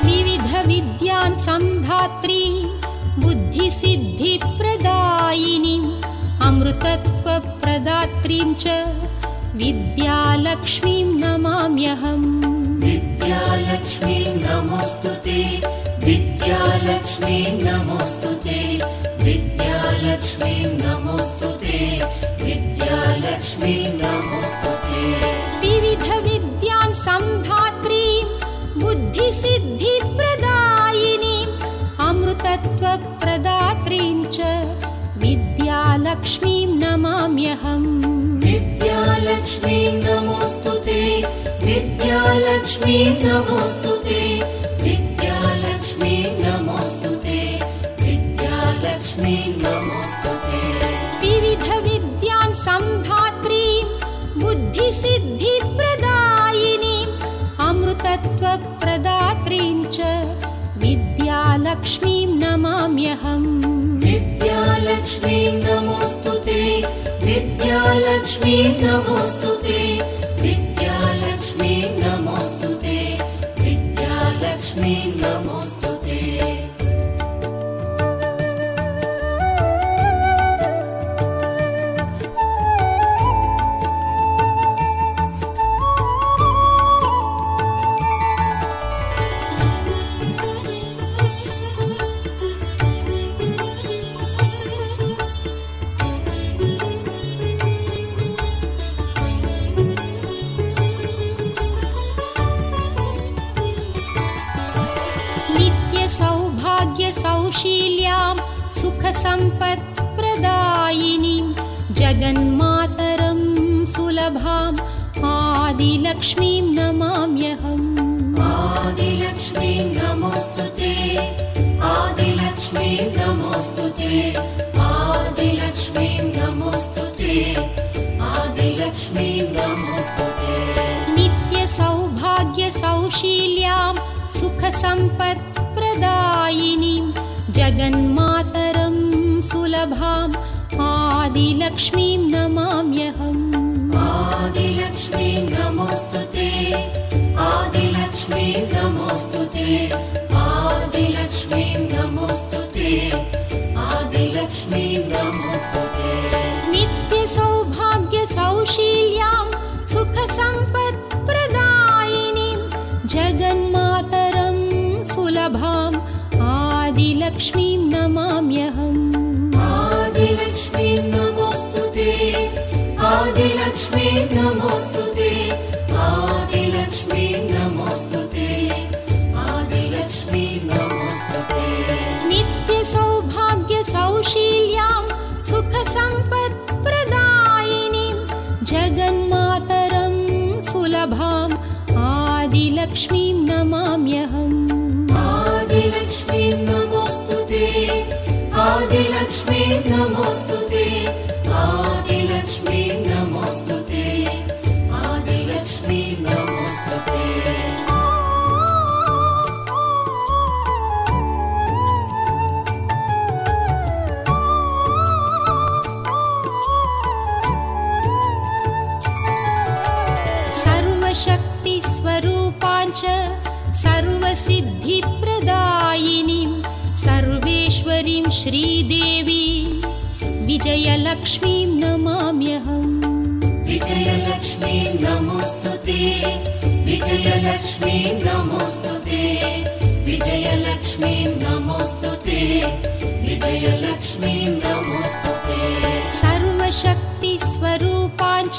विविध विद्यान् संधात्री बुद्धिसिद्धिप्रदायिनीम् अमृतत्वप्रदात्रीं च विद्यालक्ष्मीं नमाम्यहम् विद्यालक्ष्मी नमोऽस्तु ते विद्यालक्ष्मी नमोऽस्तु ते विद्यालक्ष्मी नमोऽस्तु ते विद्यालक्ष्मी नमोऽस्तु ते विविध विद्यान् संधात्रीं बुद्धिसिद्धिप्रदायिनीम् अमृतत्वप्रदात्रीं च विद्यालक्ष्मीं नमाम्यहम् विद्यालक्ष्मी नमोऽस्तु ते विद्यालक्ष्मी नमोऽस्तु ते विद्यालक्ष्मी नमोऽस्तु ते विद्यालक्ष्मी नमोऽस्तु ते विविध विद्यान् संधात्रीं बुद्धिसिद्धिप्रदायिनीम् अमृतत्वप्रदात्रीं च विद्यालक्ष्मीं नमाम्यहम् विद्यालक्ष्मी नमोऽस्तु ते विद्यालक्ष्मी नमोऽस्तु ते विद्यालक्ष्मी नमोऽस्तु ते विद्यालक्ष्मी नमोऽस्तु ते सौशील्यां सुखसम्पत्प्रदायिनीं जगन्मातरं सुलभाम् आदिलक्ष्मीं नमाम्यहम् आदिलक्ष्मी नमोऽस्तु ते आदिलक्ष्मी नमोऽस्तु ते आदिलक्ष्मी नमोऽस्तु ते आदिलक्ष्मी नमोऽस्तु ते नित्यसौभाग्यसौशील्यां सुखसम्पत्प्रदायिनीं जगन्मातरं सुलभाम् आदिलक्ष्मीं नमाम्यहम् आदिलक्ष्मी नमोऽस्तु ते आदिलक्ष्मी नमोऽस्तु ते आदिलक्ष्मी नमोऽस्तु ते आदिलक्ष्मी नमोऽस्तु ते नित्यसौभाग्यसौशील्यां सुखसम्पत्प्रदायिनीं जगन्मातरं सुलभाम् आदिलक्ष्मीं नमाम्यहम् आदिलक्ष्मी नमोऽस्तु ते आदिलक्ष्मी नमोऽस्तु ते आदिलक्ष्मी नमोऽस्तु ते आदिलक्ष्मी नमोऽस्तु ते नित्यसौभाग्यसौशील्यां सुखसम्पत्प्रदायिनीं जगन्मातरं सुलभाम् आदिलक्ष्मीं नमाम्यहम् आदिलक्ष्मी नमोऽस्तु ते आदिलक्ष्मी नमोऽस्तु ते आदिलक्ष्मी नमोऽस्तु ते आदिलक्ष्मी नमोऽस्तु ते सर्वशक्तिस्वरूपाञ्च सर्वसिद्धिप्रदायिनीं सर्वेश्वरीं श्रीदेवी विजयलक्ष्मीं नमाम्यहम् विजयलक्ष्मी नमोऽस्तु ते विजयलक्ष्मी नमोऽस्तु ते विजयलक्ष्मी नमोऽस्तु ते विजयलक्ष्मी नमोऽस्तु ते सर्वशक्तिस्वरूपाञ्च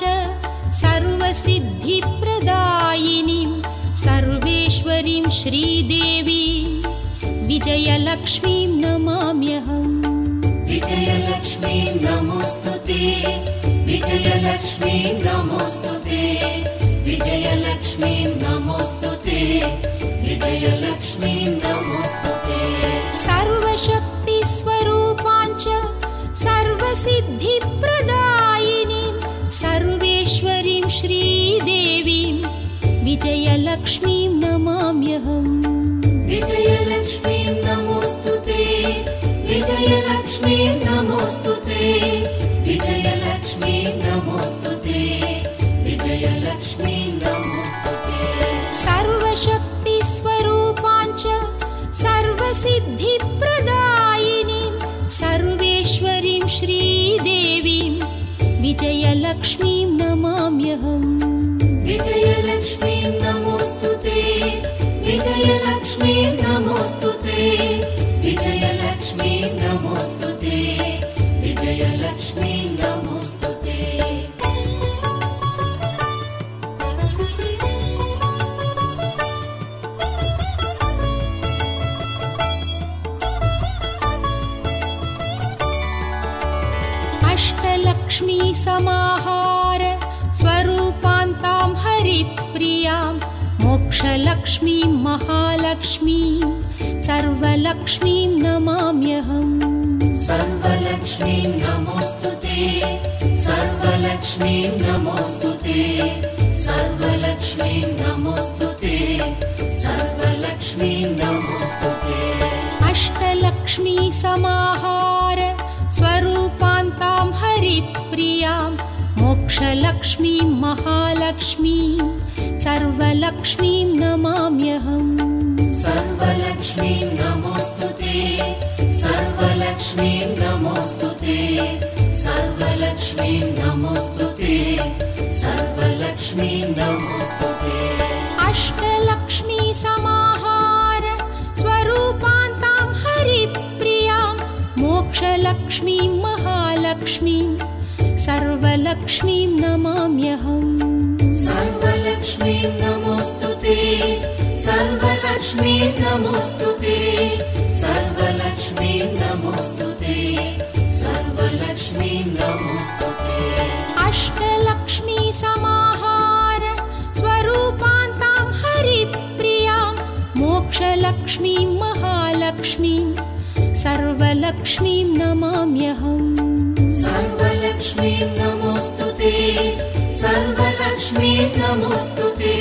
सर्वसिद्धिप्रदायिनीं सर्वेश्वरीं श्रीदेवी विजयलक्ष्मीं नमाम्यहम् विजयलक्ष्मी नमोऽस्तु ते विजयलक्ष्मी नमोऽस्तु ते विजयलक्ष्मी नमोऽस्तु ते विजयलक्ष्मी नमोऽस्तु ते सर्वशक्तिस्वरूपाञ्च सर्वसिद्धिप्रदायिनीं सर्वेश्वरीं श्रीदेवीं विजयलक्ष्मीं नमाम्यहम् विजयलक्ष्मी नमोऽस्तु ते विजयलक्ष्मी नमोऽस्तु ते विजयलक्ष्मीं नमाम्यहम् विजयलक्ष्मीं नमोऽस्तुते विजयलक्ष्मीं नमोऽस्तुते विजयलक्ष्मीं नमोऽस्तुते विजयलक्ष्मीं नमोऽस्तुते अष्टलक्ष्मी समाहार स्वरूपान्तां हरिप्रियां मोक्षलक्ष्मीं महालक्ष्मीं सर्वलक्ष्मीं नमाम्यहम् सर्वलक्ष्मीं नमोऽस्तुते सर्वलक्ष्मीं नमोऽस्तुते सर्वलक्ष्मीं नमोऽस्तुते सर्वलक्ष्मीं नमोऽस्तुते अष्टलक्ष्मी समाहार स्वरूपान्तां हरिप्रियां मोक्षलक्ष्मीं महालक्ष्मीं सर्वलक्ष्मीं नमाम्यहम् सर्वलक्ष्मीं नमोऽस्तुते सर्वलक्ष्मीं नमोऽस्तुते सर्वलक्ष्मीं नमोऽस्तुते सर्वलक्ष्मीं नमोऽस्तुते अष्टलक्ष्मी समाहार स्वरूपान्तां हरिप्रियां मोक्षलक्ष्मीं महालक्ष्मीं सर्वलक्ष्मीं नमाम्यहम् सर्वलक्ष्मीं नमोऽस्तुते सर्वलक्ष्मीं नमोऽस्तुते सर्वलक्ष्मीं नमोऽस्तुते सर्वलक्ष्मीं नमोऽस्तुते अष्टलक्ष्मी समाहार स्वरूपान्तां हरिप्रियां मोक्षलक्ष्मीं महालक्ष्मीं सर्वलक्ष्मीं नमाम्यहम् सर्वलक्ष्मीं नमोऽस्तुते सर्वलक्ष्मीं नमोऽस्तुते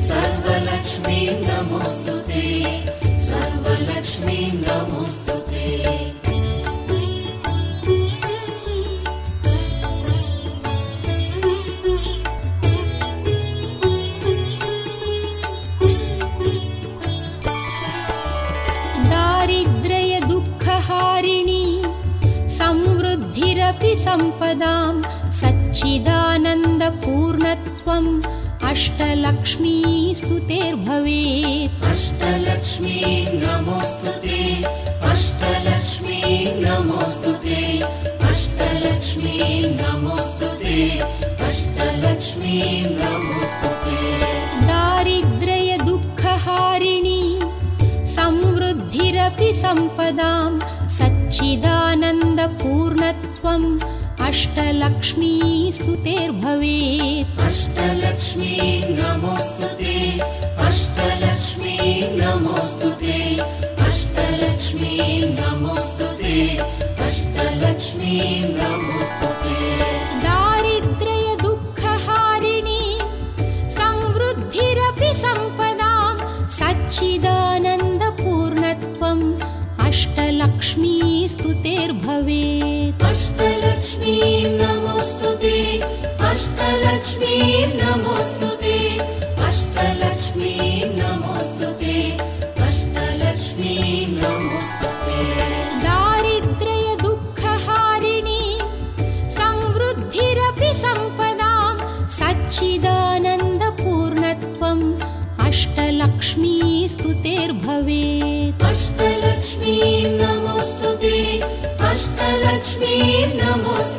सर्वलक्ष्मीं नमोऽस्तुते सर्वलक्ष्मीं नमोऽस्तुते दारिद्र्य दुःखहारिणी समृद्धिरपि सम्पदां सच्चिदानन्दपूर्णत्वम् अष्टलक्ष्मी स्तुतेर्भवेत् अष्टलक्ष्मीं नमोऽस्तुते अष्टलक्ष्मीं नमोऽस्तुते अष्टलक्ष्मीं नमोऽस्तुते अष्टलक्ष्मीं नमोऽस्तुते दारिद्र्य दुःखहारिणी समृद्धिरपि सम्पदां सच्चिदानन्दपूर्णत्वम् अष्टलक्ष्मी स्तुतेर्भवेत् अष्टलक्ष्मीं नमोऽस्तुते अष्टलक्ष्मीं नमोऽस्तुते अष्टलक्ष्मीं नमोऽस्तुते अष्टलक्ष्मीं नमोऽस्तुते दारिद्र्य दुःखहारिणी समृद्धिरपि सम्पदां सच्चिदानन्दपूर्णत्वम् अष्टलक्ष्मी स्तुतेर्भवेत् अष्टलक्ष्मीं नमोऽस्तुते अष्टलक्ष्मीं नमोऽस्तुते अष्टलक्ष्मीं नमोऽस्तुते अष्टलक्ष्मीं नमोऽस्तुते दारिद्र्य दुःखहारिणी समृद्धिरपि सम्पदां सच्चिदानन्दपूर्णत्वम् अष्टलक्ष्मी स्तुतेर्भवेत् अष्टलक्ष्मीं नमोऽस्तुते अष्टलक्ष्मीं नमोऽस्तुते